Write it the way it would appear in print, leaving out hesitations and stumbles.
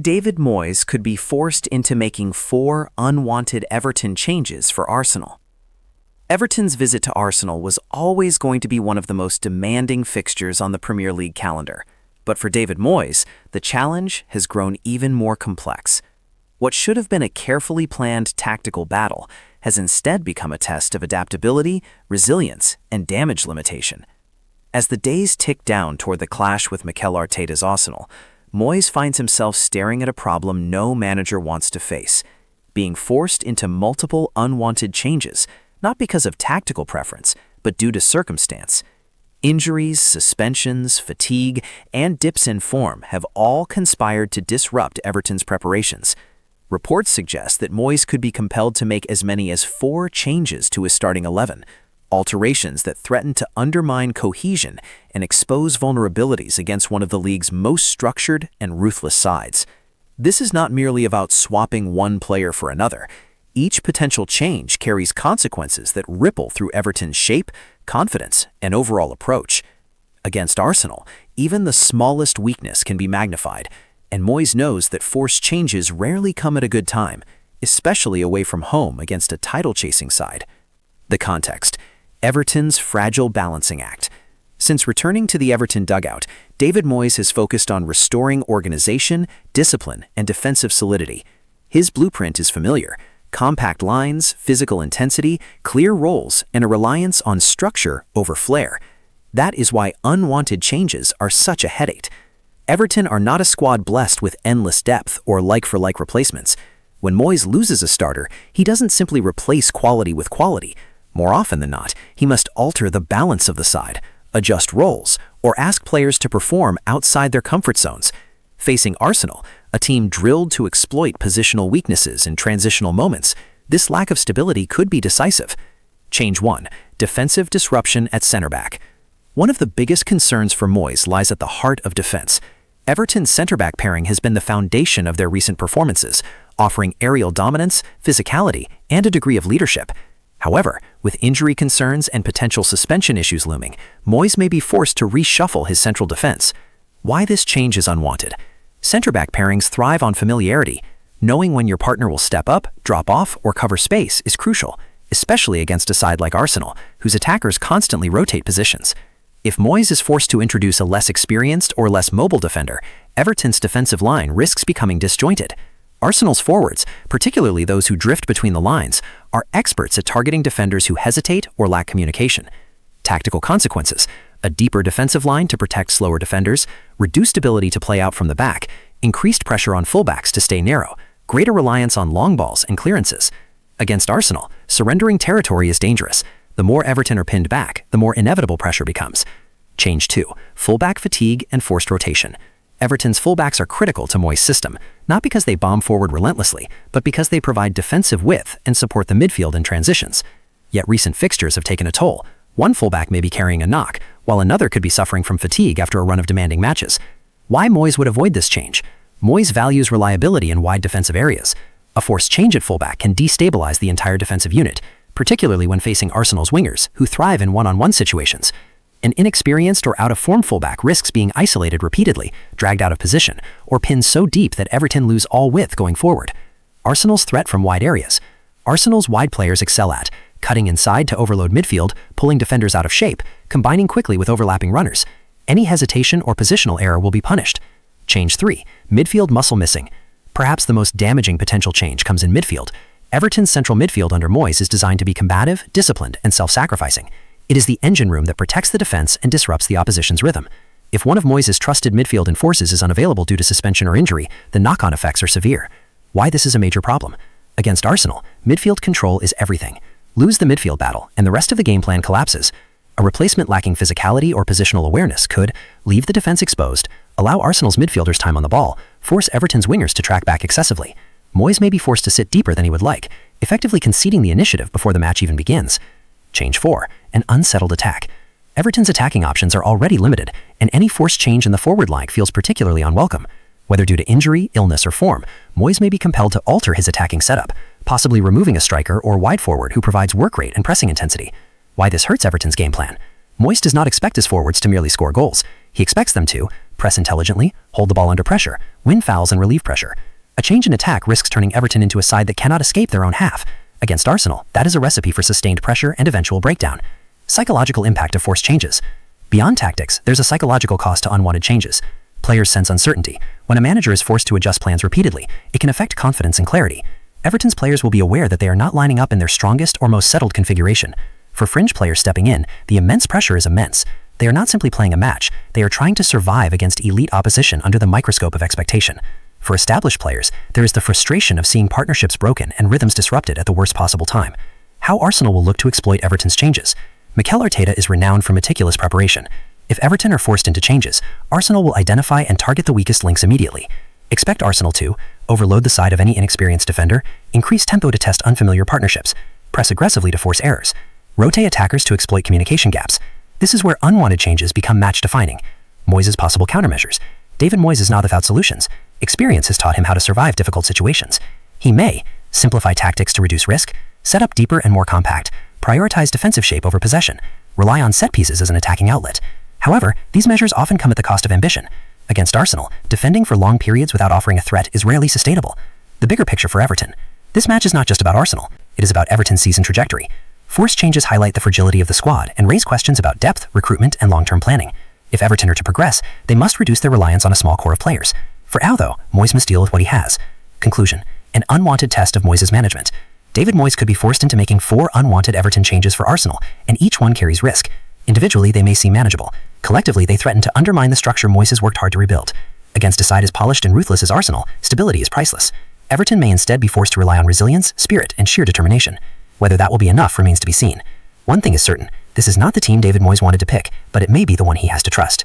David Moyes could be forced into making 4 unwanted Everton changes for Arsenal. Everton's visit to Arsenal was always going to be one of the most demanding fixtures on the Premier League calendar. But for David Moyes, the challenge has grown even more complex. What should have been a carefully planned tactical battle has instead become a test of adaptability, resilience, and damage limitation. As the days tick down toward the clash with Mikel Arteta's Arsenal, Moyes finds himself staring at a problem no manager wants to face, being forced into multiple unwanted changes, not because of tactical preference, but due to circumstance. Injuries, suspensions, fatigue, and dips in form have all conspired to disrupt Everton's preparations. Reports suggest that Moyes could be compelled to make as many as 4 changes to his starting 11, alterations that threaten to undermine cohesion and expose vulnerabilities against one of the league's most structured and ruthless sides. This is not merely about swapping one player for another. Each potential change carries consequences that ripple through Everton's shape, confidence, and overall approach. Against Arsenal, even the smallest weakness can be magnified, and Moyes knows that forced changes rarely come at a good time, especially away from home against a title-chasing side. The context: Everton's fragile balancing act. Since returning to the Everton dugout, David Moyes has focused on restoring organization, discipline, and defensive solidity. His blueprint is familiar: compact lines, physical intensity, clear roles, and a reliance on structure over flair. That is why unwanted changes are such a headache. Everton are not a squad blessed with endless depth or like-for-like replacements. When Moyes loses a starter, he doesn't simply replace quality with quality. More often than not, he must alter the balance of the side, adjust roles, or ask players to perform outside their comfort zones. Facing Arsenal, a team drilled to exploit positional weaknesses in transitional moments, this lack of stability could be decisive. Change 1: defensive disruption at center-back. One of the biggest concerns for Moyes lies at the heart of defense. Everton's center-back pairing has been the foundation of their recent performances, offering aerial dominance, physicality, and a degree of leadership. However, with injury concerns and potential suspension issues looming, Moyes may be forced to reshuffle his central defense. Why this change is unwanted? Center-back pairings thrive on familiarity. Knowing when your partner will step up, drop off, or cover space is crucial, especially against a side like Arsenal, whose attackers constantly rotate positions. If Moyes is forced to introduce a less experienced or less mobile defender, Everton's defensive line risks becoming disjointed. Arsenal's forwards, particularly those who drift between the lines, are experts at targeting defenders who hesitate or lack communication. Tactical consequences: a deeper defensive line to protect slower defenders, reduced ability to play out from the back, increased pressure on fullbacks to stay narrow, greater reliance on long balls and clearances. Against Arsenal, surrendering territory is dangerous. The more Everton are pinned back, the more inevitable pressure becomes. Change 2: fullback fatigue and forced rotation. Everton's fullbacks are critical to Moyes' system, not because they bomb forward relentlessly, but because they provide defensive width and support the midfield in transitions. Yet recent fixtures have taken a toll. One fullback may be carrying a knock, while another could be suffering from fatigue after a run of demanding matches. Why Moyes would avoid this change? Moyes values reliability in wide defensive areas. A forced change at fullback can destabilize the entire defensive unit, particularly when facing Arsenal's wingers, who thrive in one-on-one situations. An inexperienced or out-of-form fullback risks being isolated repeatedly, dragged out of position, or pinned so deep that Everton lose all width going forward. Arsenal's threat from wide areas. Arsenal's wide players excel at cutting inside to overload midfield, pulling defenders out of shape, combining quickly with overlapping runners. Any hesitation or positional error will be punished. Change 3: midfield muscle missing. Perhaps the most damaging potential change comes in midfield. Everton's central midfield under Moyes is designed to be combative, disciplined, and self-sacrificing. It is the engine room that protects the defense and disrupts the opposition's rhythm. If one of Moyes' trusted midfield enforces is unavailable due to suspension or injury, the knock-on effects are severe. Why this is a major problem? Against Arsenal, midfield control is everything. Lose the midfield battle, and the rest of the game plan collapses. A replacement lacking physicality or positional awareness could leave the defense exposed, allow Arsenal's midfielders time on the ball, force Everton's wingers to track back excessively. Moyes may be forced to sit deeper than he would like, effectively conceding the initiative before the match even begins. Change 4: an unsettled attack. Everton's attacking options are already limited, and any forced change in the forward line feels particularly unwelcome. Whether due to injury, illness, or form, Moyes may be compelled to alter his attacking setup, possibly removing a striker or wide forward who provides work rate and pressing intensity. Why this hurts Everton's game plan? Moyes does not expect his forwards to merely score goals. He expects them to press intelligently, hold the ball under pressure, win fouls and relieve pressure. A change in attack risks turning Everton into a side that cannot escape their own half. Against Arsenal, that is a recipe for sustained pressure and eventual breakdown. Psychological impact of forced changes. Beyond tactics, there's a psychological cost to unwanted changes. Players sense uncertainty. When a manager is forced to adjust plans repeatedly, it can affect confidence and clarity. Everton's players will be aware that they are not lining up in their strongest or most settled configuration. For fringe players stepping in, the immense pressure is immense. They are not simply playing a match, they are trying to survive against elite opposition under the microscope of expectation. For established players, there is the frustration of seeing partnerships broken and rhythms disrupted at the worst possible time. How Arsenal will look to exploit Everton's changes. Mikel Arteta is renowned for meticulous preparation. If Everton are forced into changes, Arsenal will identify and target the weakest links immediately. Expect Arsenal to overload the side of any inexperienced defender, increase tempo to test unfamiliar partnerships, press aggressively to force errors, rotate attackers to exploit communication gaps. This is where unwanted changes become match-defining. Moyes' possible countermeasures. David Moyes is not without solutions. Experience has taught him how to survive difficult situations. He may simplify tactics to reduce risk, set up deeper and more compact, prioritize defensive shape over possession, rely on set pieces as an attacking outlet. However, these measures often come at the cost of ambition. Against Arsenal, defending for long periods without offering a threat is rarely sustainable. The bigger picture for Everton. This match is not just about Arsenal, it is about Everton's season trajectory. Forced changes highlight the fragility of the squad and raise questions about depth, recruitment, and long-term planning. If Everton are to progress, they must reduce their reliance on a small core of players. For now, though, Moyes must deal with what he has. Conclusion. An unwanted test of Moyes' management. David Moyes could be forced into making 4 unwanted Everton changes for Arsenal, and each one carries risk. Individually, they may seem manageable. Collectively, they threaten to undermine the structure Moyes has worked hard to rebuild. Against a side as polished and ruthless as Arsenal, stability is priceless. Everton may instead be forced to rely on resilience, spirit, and sheer determination. Whether that will be enough remains to be seen. One thing is certain, this is not the team David Moyes wanted to pick, but it may be the one he has to trust.